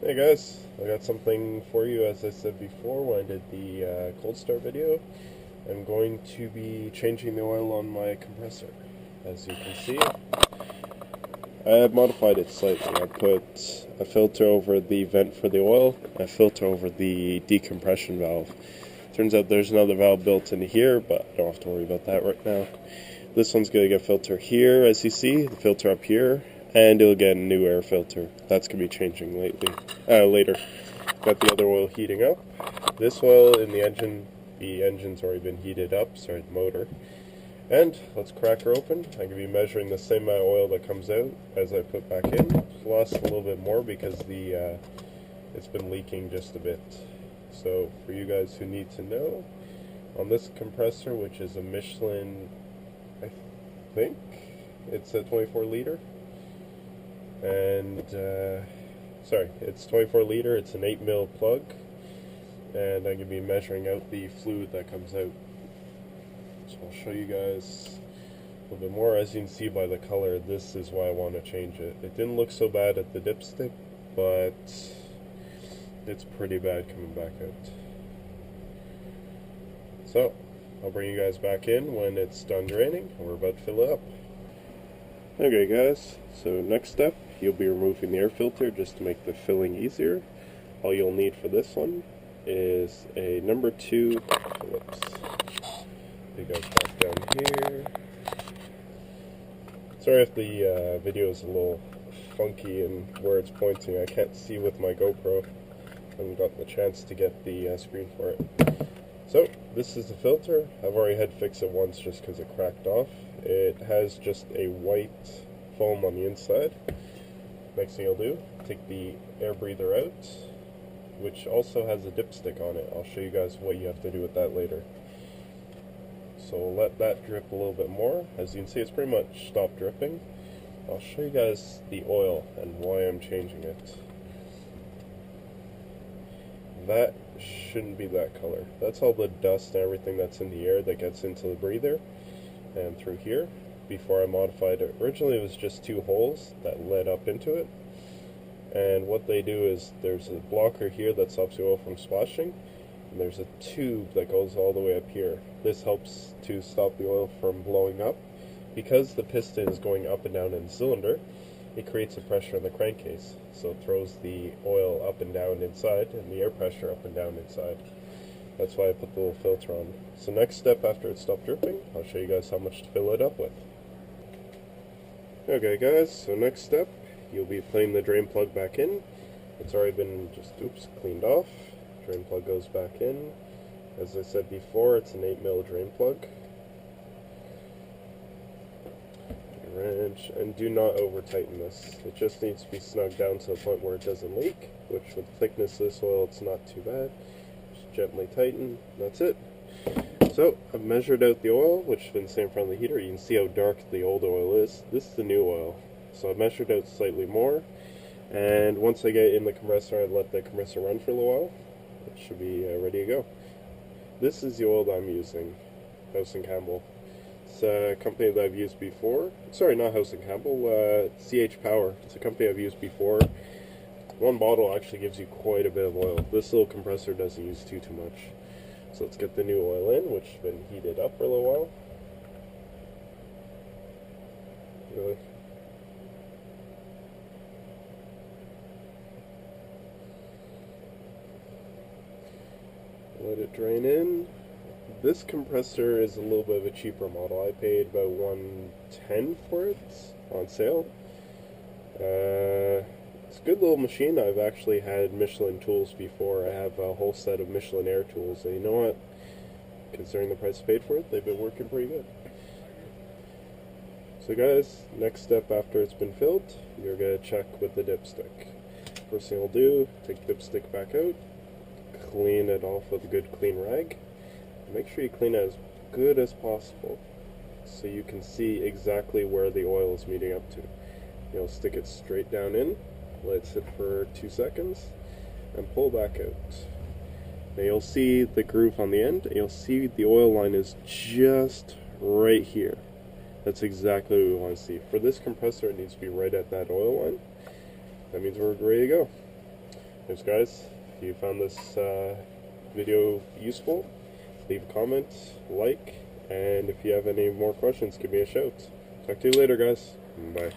Hey guys, I got something for you. As I said before when I did the cold start video, I'm going to be changing the oil on my compressor. As you can see, I have modified it slightly. I put a filter over the vent for the oil, a filter over the decompression valve. Turns out there's another valve built in here, but I don't have to worry about that right now. This one's going to get a filter here, as you see, the filter up here, and it'll get a new air filter. That's going to be changing later. Got the other oil heating up. This oil in the engine's already been heated up, sorry, the motor. And let's crack her open. I'm going to be measuring the same amount of oil that comes out as I put back in, plus a little bit more because it's been leaking just a bit. So for you guys who need to know, on this compressor, which is a Michelin, I think it's a 24 liter, and it's 24 liter, it's an 8 mil plug, and I'm going to be measuring out the fluid that comes out. So I'll show you guys a little bit more. As you can see by the color, this is why I want to change it. It didn't look so bad at the dipstick, but it's pretty bad coming back out. So I'll bring you guys back in when it's done draining, and we're about to fill it up. Okay guys, so next step, you'll be removing the air filter just to make the filling easier. All you'll need for this one is a number 2 Phillips. It goes back down here. Sorry if the video is a little funky and where it's pointing. I can't see with my GoPro. I haven't got the chance to get the screen for it. So, this is the filter. I've already had to fix it once just because it cracked off. It has just a white foam on the inside. Next thing I'll do, take the air breather out, which also has a dipstick on it. I'll show you guys what you have to do with that later. So we'll let that drip a little bit more. As you can see, it's pretty much stopped dripping. I'll show you guys the oil and why I'm changing it. That shouldn't be that color. That's all the dust and everything that's in the air that gets into the breather and through here. Before I modified it, originally it was just 2 holes that led up into it. And what they do is there's a blocker here that stops the oil from splashing. And there's a tube that goes all the way up here. This helps to stop the oil from blowing up. Because the piston is going up and down in the cylinder, it creates a pressure in the crankcase. So it throws the oil up and down inside and the air pressure up and down inside. That's why I put the little filter on. So next step after it stopped dripping, I'll show you guys how much to fill it up with. Okay guys, so next step, you'll be putting the drain plug back in. It's already been just, cleaned off. Drain plug goes back in. As I said before, it's an 8 mil drain plug. Wrench, and do not over tighten this. It just needs to be snugged down to the point where it doesn't leak, which with the thickness of this oil, it's not too bad. Just gently tighten, that's it. So, I've measured out the oil, which has been the same in front of the heater. You can see how dark the old oil is. This is the new oil. So I've measured out slightly more, and once I get it in the compressor, I let the compressor run for a little while. It should be ready to go. This is the oil that I'm using, House & Campbell. It's a company that I've used before. Sorry, not House & Campbell, CH Power. It's a company I've used before. One bottle actually gives you quite a bit of oil. This little compressor doesn't use too much. So let's get the new oil in, which has been heated up for a little while. Really. Let it drain in. This compressor is a little bit of a cheaper model. I paid about $110 for it on sale. It's a good little machine. I've actually had Michelin tools before. I have a whole set of Michelin air tools, and you know what? Considering the price paid for it, they've been working pretty good. So guys, next step after it's been filled, you're going to check with the dipstick. First thing I'll do, take the dipstick back out, clean it off with a good clean rag. Make sure you clean it as good as possible so you can see exactly where the oil is meeting up to. You'll stick it straight down in, let it sit for 2 seconds, and pull back out. Now you'll see the groove on the end, and you'll see the oil line is just right here. That's exactly what we want to see. For this compressor, it needs to be right at that oil line. That means we're ready to go. Thanks, guys. If you found this video useful, leave a comment, like, and if you have any more questions, give me a shout. Talk to you later, guys. Bye.